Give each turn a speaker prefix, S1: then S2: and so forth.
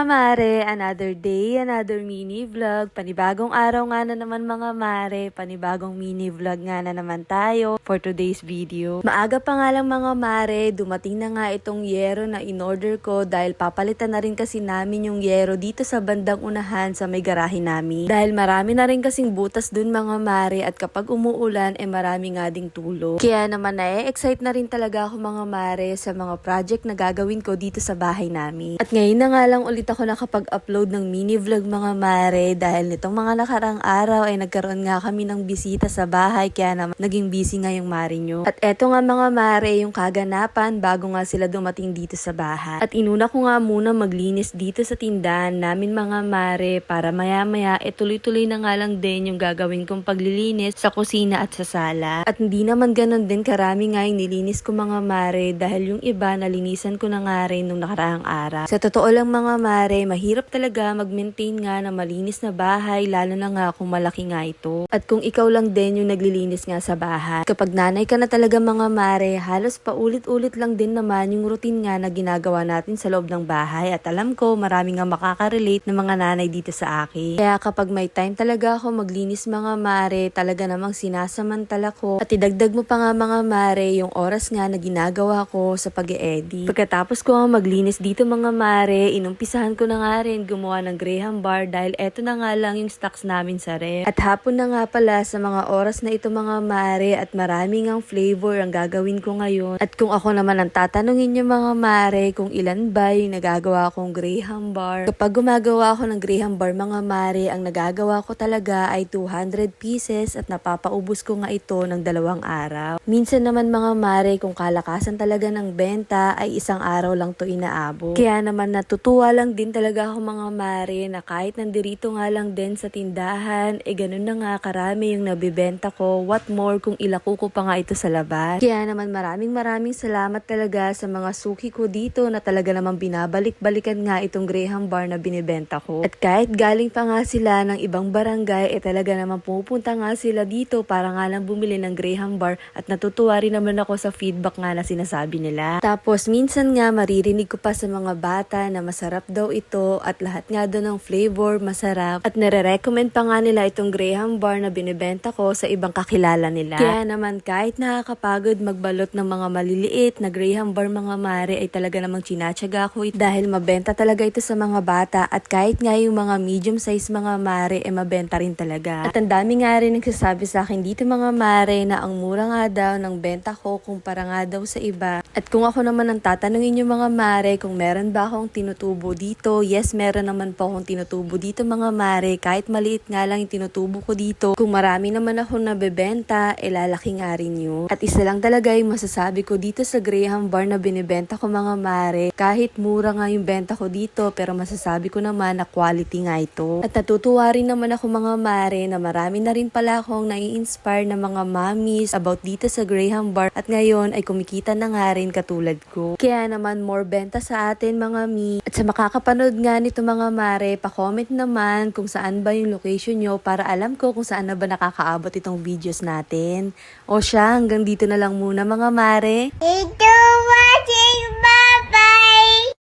S1: mga mare, another day, another mini vlog. Panibagong araw nga na naman mga mare, panibagong mini vlog nga na naman tayo for today's video. Maaga pa nga lang mga mare, dumating na nga itong yero na in-order ko dahil papalitan na rin kasi namin yung yero dito sa bandang unahan sa may garahe namin. Dahil marami na rin kasing butas dun mga mare at kapag umuulan marami nga ding tulo. Kaya naman excite na rin talaga ako mga mare sa mga project na gagawin ko dito sa bahay namin. At ngayon na nga lang ulit ako nakapag-upload ng mini vlog mga mare dahil nitong mga nakarang araw ay nagkaroon nga kami ng bisita sa bahay kaya naman naging busy nga yung mare nyo. At eto nga mga mare yung kaganapan bago nga sila dumating dito sa bahay. At inuna ko nga muna maglinis dito sa tindahan namin mga mare para maya-maya tuloy-tuloy na nga lang din yung gagawin kong paglilinis sa kusina at sa sala. At hindi naman ganun din karami nga yung nilinis ko mga mare dahil yung iba nalinisan ko na nga rin nung nakaraang araw. Sa totoo lang mga mare, mahirap talaga mag-maintain nga na malinis na bahay lalo na nga kung malaki nga ito. At kung ikaw lang din yung naglilinis nga sa bahay. Kapag nanay ka na talaga mga mare, halos paulit-ulit lang din naman yung routine nga na ginagawa natin sa loob ng bahay. At alam ko marami nga makaka-relate ng mga nanay dito sa akin. Kaya kapag may time talaga ako maglinis mga mare, talaga namang sinasamantala ko. At idagdag mo pa nga mga mare yung oras nga na ginagawa ko sa pag-e-edit. Pagkatapos ko nga maglinis dito mga mare, inumpisahan ko na nga rin gumawa ng graham bar dahil eto na nga lang yung stocks namin sa ref. At hapon na nga pala sa mga oras na ito mga mare at maraming ang flavor ang gagawin ko ngayon. At kung ako naman ang tatanungin nyo mga mare kung ilan ba yung nagagawa kong graham bar. Kapag gumagawa ako ng graham bar mga mare, ang nagagawa ko talaga ay 200 pieces at napapaubos ko nga ito ng 2 araw. Minsan naman mga mare kung kalakasan talaga ng benta ay 1 araw lang to inaabot. Kaya naman natutuwa lang din talaga ako mga mare na kahit nandirito nga lang din sa tindahan, ganun na nga karami yung nabibenta ko. What more kung ilako ko pa nga ito sa labas. Kaya naman maraming salamat talaga sa mga suki ko dito na talaga namang binabalik-balikan nga itong graham bar na binibenta ko. At kahit galing pa nga sila ng ibang barangay, talaga namang pupunta nga sila dito para nga lang bumili ng graham bar at natutuwa rin naman ako sa feedback nga na sinasabi nila. Tapos minsan nga maririnig ko pa sa mga bata na masarap daw ito at lahat nga doon ng flavor masarap at nare-recommend pa nga nila itong graham bar na binibenta ko sa ibang kakilala nila. Kaya naman kahit nakakapagod magbalot ng mga maliliit na graham bar mga mare ay talaga namang chinatsaga ko dahil mabenta talaga ito sa mga bata at kahit nga yung mga medium size mga mare mabenta rin talaga. At ang dami nga rin nagsasabi sa akin dito mga mare na ang mura nga daw ng benta ko kumpara nga daw sa iba. At kung ako naman ang tatanungin yung mga mare kung meron ba akong tinutubo dito, yes meron naman po akong tinutubo dito mga mare, kahit maliit nga lang yung tinutubo ko dito. Kung marami naman akong nabebenta, lalaki nga rin yun. At isa lang talaga yung masasabi ko dito sa graham bar na binibenta ko mga mare, kahit mura nga yung benta ko dito pero masasabi ko naman na quality nga ito. At natutuwa rin naman ako mga mare na marami na rin pala akong nai-inspire na mga mommies about dito sa graham bar at ngayon ay kumikita na nga rin katulad ko. Kaya naman more benta sa atin mga mi. At sa makakapanood nga nito mga mare, pa-comment naman kung saan ba yung location nyo para alam ko kung saan na ba nakakaabot itong videos natin. O siya, hanggang dito na lang muna mga mare.
S2: Ito,